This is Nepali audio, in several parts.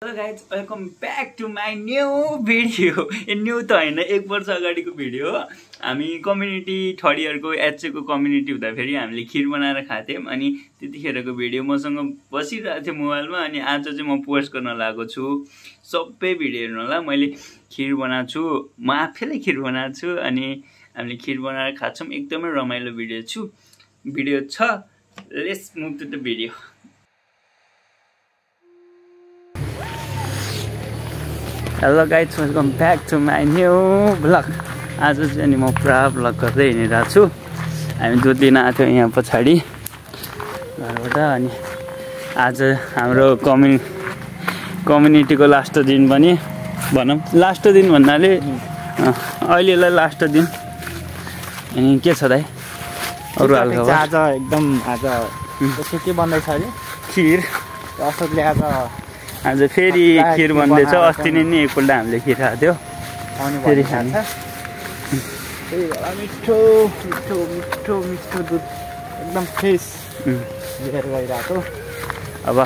Hello guys welcome back to my new video. New त होइन, 1 वर्ष अगाडिको भिडियो हो। हामी कम्युनिटी थर्ड इयरको एचएको कम्युनिटी हुँदाखेरि हामीले खिर बनाएर खाएको थियौँ। अनि त्यतिखेरको भिडियो मसँग बसिरहेको थियो मोबाइलमा। अनि आज चाहिँ म पोस्ट गर्न लागेको छु। सबै भिडियो हेर्नु होला। मैले खिर बनाएको छु, म आफैले खिर बनाएको छु। अनि हामीले खिर बनाएर खान्छौँ। एकदमै रमाइलो भिडियो छ। Let's move to the video. Hello guys welcome back to my new blog. आज चाहिँ अनि म पुरा ब्लग गर्दै हिँडिरहेको छु। हामी दुध दिन आएको थियौँ यहाँ पछाडि घरबाट। अनि आज हाम्रो कम्युनिटीको लास्ट दिन पनि भनौँ, लास्ट दिन भन्नाले अहिलेलाई लास्ट दिन। अनि के छ दाइ अरू हालखबर? आज एकदम आज के बन्दैछ अरे? खिर। अशोकले आज फेरि खिर बन्दैछ। अस्ति नै एकपल्ट हामीले खिर खाएको थियो, फेरि खान्छ। मिठो मिठो मिठो मिठो दुध एकदम फ्रेस लिएर गइरहेको। अब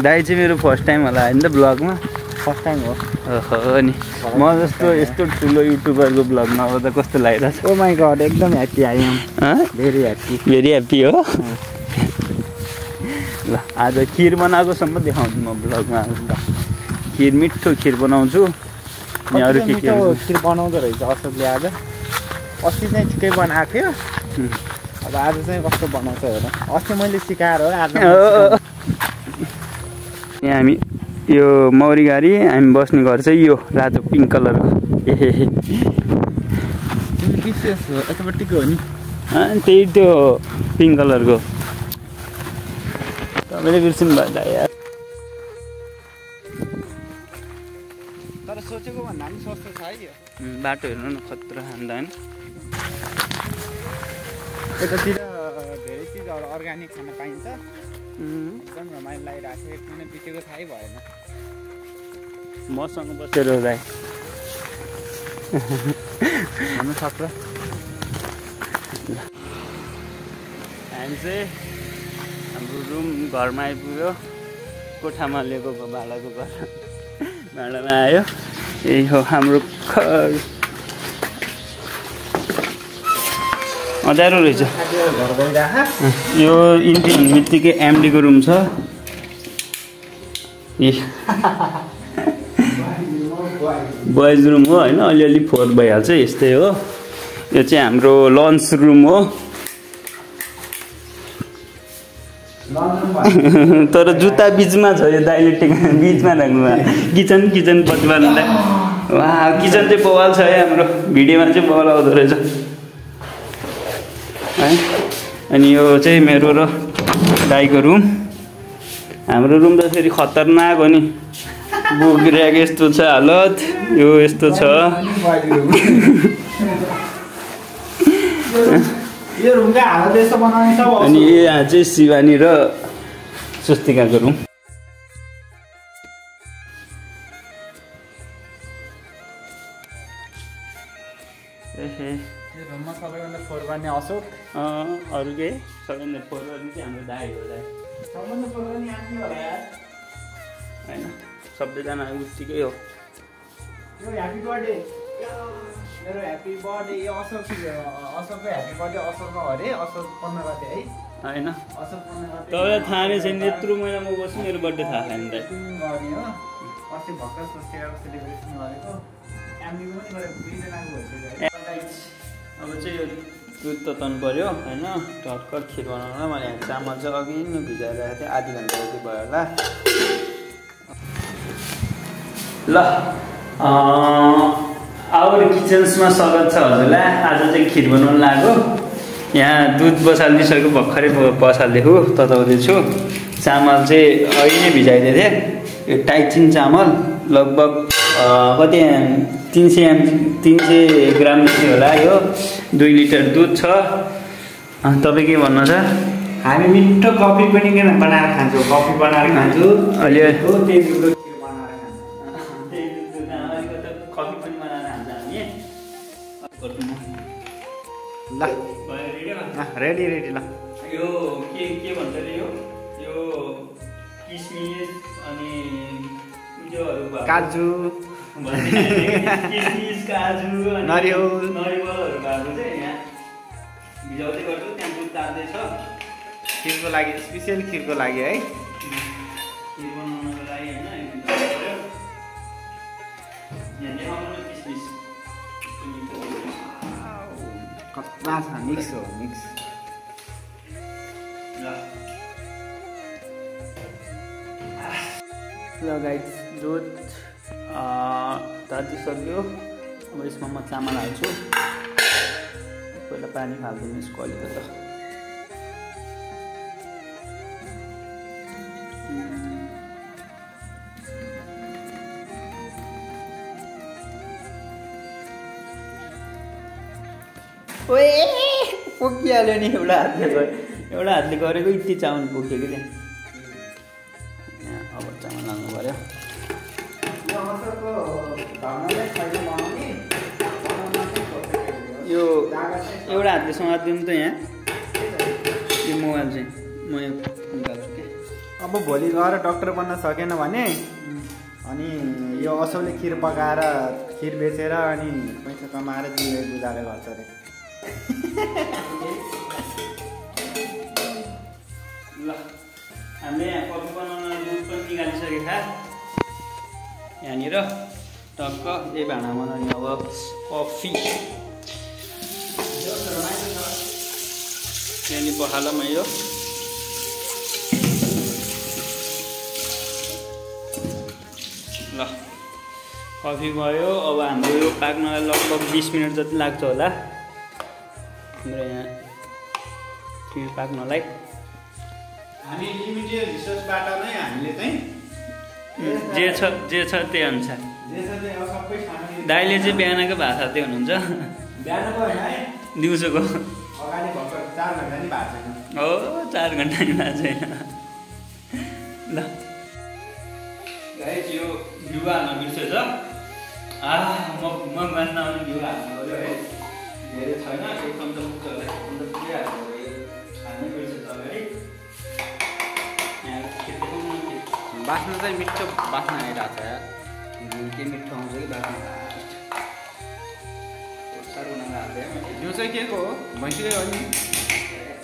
दाइ चाहिँ मेरो फर्स्ट टाइम होला होइन त ब्लगमा? फर्स्ट टाइम हो। अनि म जस्तो यस्तो ठुलो युट्युबरको ब्लगमा अब त कस्तो लागिरहेछ? ओ माई गड, एकदम ह्याप्पी आइएम, भेरी ह्याप्पी हो। ल आज खिर बनाएकोसम्म देखाउँछु म ब्लगमा। खिर मिठो खिर बनाउँछु। अनि अरू के खिर बनाउँदो रहेछ अशोकले आज। अस्ति चाहिँ ठिकै बनाएको थियो, अब आज चाहिँ कस्तो बनाउँछ हेर। अस्ति मैले सिकाएर हो, आज यहाँ हामी यो मौरी गाडी हामी बस्ने घर चाहिँ यो रातो पिङ्क कलरको। यतापट्टिको हो नि? त्यही त्यो पिङ्क कलरको। तपाईँले बिर्सिनु भयो यार। तर सोचेको भन्दा पनि सस्तो छ है यो बाटो हेर्नु न, खतरा खाँदा होइन। यतातिर धेरै चिजहरू अर्ग्यानिक खान पाइन्छ। एकदम रमाइलो लागिरहेको छ। 1 मिनट बितेको थाहै भएन। मसँग बसेर दाइ हुनु सक्छ। हामी चाहिँ हाम्रो रुम घरमा आइपुग्यो। कोठामा लिएको भाडाको घर भाडामा आयो। यही हो हाम्रो घर। अँध्यारो रहेछ। यो इन्ट्री हुने बित्तिकै एमडीको रुम छ। बोइज रुम हो होइन, अलिअलि फोहोर भइहाल्छ, यस्तै हो। यो चाहिँ हाम्रो लन्च रुम हो। तर जुत्ता बिचमा छ, यो दाइले बिचमा राख्नु भयो। किचन पछिबार्नुलाई वा किचन चाहिँ बवाल छ है। हाम्रो भिडियोमा चाहिँ बवाल आउँदो रहेछ है। अनि यो चाहिँ मेरो र दाइको रुम। हाम्रो रुम त फेरि खतरनाक हो नि। बुक ऱ्याक यस्तो छ हालत, यो यस्तो छ। अनि यहाँ चाहिँ शिवानी र स्वस्तिकाको रुम। रुममा सबैभन्दा फोहोर गर्ने अशोक। अरू के सबैभन्दा फोहोर गर्ने चाहिँ हाम्रो दाइ हो। सबैभन्दा फोहोर गर्ने हामी होला यार होइन, सबैजना उत्तिकै हो। यो ह्याप्पी बर्थडे मेरो ह्याप्पी बर्थडे। यो अशोकको ह्याप्पी बर्थडे अशोकमा अरे अशोक 15 गते है होइन? अशोक 15 गते। तपाईँलाई थाहा नै छैन, यत्रो महिना म बस्छु, मेरो बर्थडे थाहा छैन त। गर्ने हो अस्ति भर्खर सोचेको सेलिब्रेसन गरेको। फ्यामिलीको पनि गरेको, 2जनाको भइसक्यो। अब चाहिँ यो दुध त तन्नु पऱ्यो होइन। टक्कर खिर बनाउनलाई मैले यहाँ चामल चाहिँ अघि नै भिजाएर राखेको थिएँ, आधी घन्टा जति भयो होला। ल आवर किचन्समा स्वागत छ हजुरलाई। आज चाहिँ खिर बनाउनु लाग्यो। यहाँ दुध बसालिदिइसक्यो, भर्खरै बसालिदिएको तताउँदैछु। चामल चाहिँ अहिले नै भिजाइदिएको थिएँ। यो टाइचिन चामल लगभग कति 300 ग्राम जति होला। यो 2 लिटर दुध छ। तपाईँ के भन्नु छ? हामी मिठो कफी पनि बनाएर खान्छौँ। कफी बनाएर खान्छु अहिले त्यही दुधको कफी पनि बनाएर खान्छ हामी। ल रेडी ल। यो के भन्छ अरे यो किसमिस अनि काजु किसमिस काजु नरिवल नरिवलहरु भएको चाहिँ यहाँ भिजाउँदै गर्छु त्यहाँ दुध तार्दैछ खिरको लागि स्पेशल खिरको लागि है खिर बनाउनको लागि हैन पर्यो यहाँ देखाउनु किसमिस कत्रा छ मिक्स हो मिक्स ल गाइस दुध तातिसक्यो अब यसमा म चामल हाल्छु पहिला पानी हालिदिनु यसको अलिकति ओए पोकिहाल्यो नि एउटा हातले गरेको यति चामल पोक्यो कि त्यहाँ अब चामल हाल्नु पर्यो यो एउटा हातले समात्दिनु त यहाँ यो मोबाइल चाहिँ म निकाल्छु क्या अब भोलि गएर डक्टर बन्न सकेन भने अनि यो असौले खिर पकाएर खिर बेचेर अनि पैसा कमाएर जिन्दगी गुजारे गर्छ अरे ल हामीले यहाँ कफी बनाउन दुध पनि निकालिसकेको छ यहाँनिर टक्क यही भाँडा बनाउने अब कफी यहाँनिर पखाला यो ल कफी भयो अब हाम्रो यो पाक्नलाई लगभग 20 मिनट जति लाग्छ होला हाम्रो यहाँ खिर पाक्नलाई हामी लिमिटेड रिसोर्सबाट नै हामीले चाहिँ जे छ त्यही अनुसार दाइले चाहिँ बिहानको भात खाँदै हुनुहुन्छ बिहानको होइन है दिउँसोको अगाडि भर्खर 4 घन्टा नि भएको छैन हो 4 घन्टा नि भएको छैन ल गाइस यो भ्यू हाल्न बिर्सेछ म मान्न आउने भ्यू हाल्नु पऱ्यो है धेरै छैन एकदम त मुक्त होला अन्त पुरै हाल्नु पऱ्यो हाल्नै बिर्सेछ अगाडि बास्ना चाहिँ मिठो बास्ना आइरहेको छ यार के मिठो आउँछ कि बास्ना साह्रो नहाल्दै यो चाहिँ के को हो भैँसीकै हो नि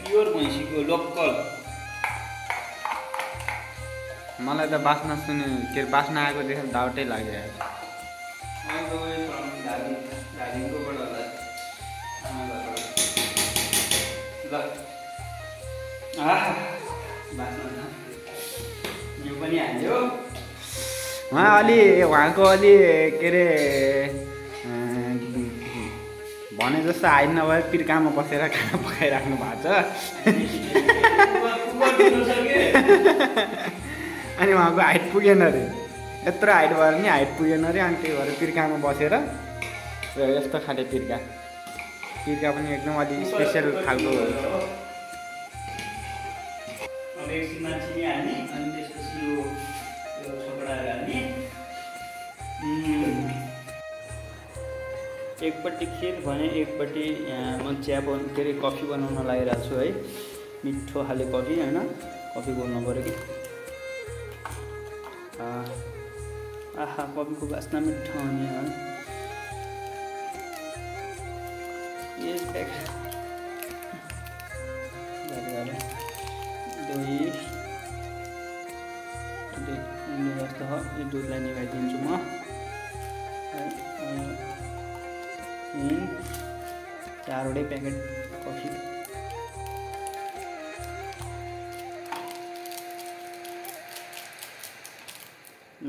प्योर भैँसीको लोकल मलाई त बास्ना सुने के बास्ना आएको देखेर डाउटै लागिरहेको यो पनि हाल्यो उहाँको अलि के अरे भने जस्तो हाइट नभए पिर्कामा बसेर खाना पकाइराख्नु भएको छ अनि उहाँको हाइट पुगेन अरे यत्रो हाइट भएर नि हाइट पुगेन अरे अनि त्यही भएर पिर्कामा बसेर यस्तो खाले पिर्का पनि एकदम अलिक स्पेसल खालको एकछिनमा चिनी हाल्ने अनि त्यसपछि यो छोकडाहरू हाल्ने एकपट्टि खिर भने एकपट्टि म चिया के अरे कफी बनाउन लागिरहेको छु है मिठो खाले कफी होइन कफी बोल्नु पऱ्यो कि आहा कफीको बास्ना मिठो आउने है यस ब्याक दुई जस्तो हो यो दुधलाई निभाइदिन्छु म 4वटै प्याकेट कफी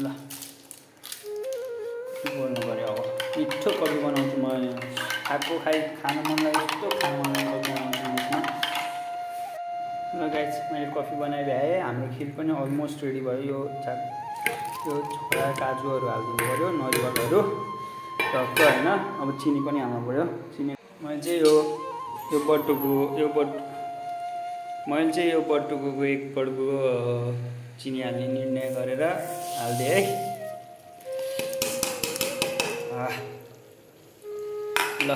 ल बोल्नु पऱ्यो अब मिठो कफी बनाउँछु म खान मन लाग्यो यस्तो खान मन लाग्यो कफी बनाउँछु ल गाइस मैले कफी बनाइ भ्याएँ हाम्रो खिर पनि अलमोस्ट रेडी भयो यो छोरा काजुहरू हालिदिनु पऱ्यो नरिवलहरू टक्क होइन अब चिनी पनि हाल्नु पऱ्यो चिनी मैले चाहिँ यो बटुको एक पटको चिनी हाल्ने निर्णय गरेर हालिदिएँ है ल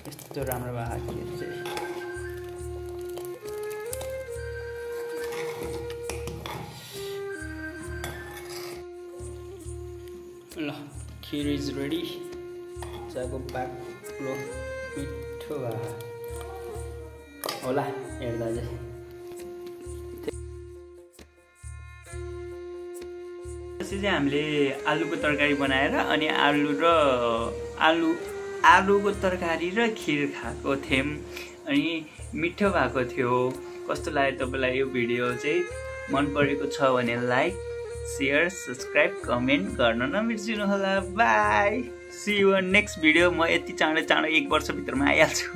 यस्तो राम्रो भएको खिर चाहिँ खिर इज रेडी चाको बाक्लो मिठो भयो होला हेर्दा चाहिँ त्यसपछि चाहिँ हामीले आलुको तरकारी बनाएर अनि आलुको तरकारी र खिर खाएको थियौँ अनि मिठो भएको थियो। कस्तो लाग्यो तपाईँलाई यो भिडियो चाहिँ मन परेको छ भने लाइक शेयर सब्सक्राइब कमेन्ट गर्न नबिर्सिनु होला। Bye see you next video. म यति चाँडो 1 वर्षभित्रमा आइहाल्छु।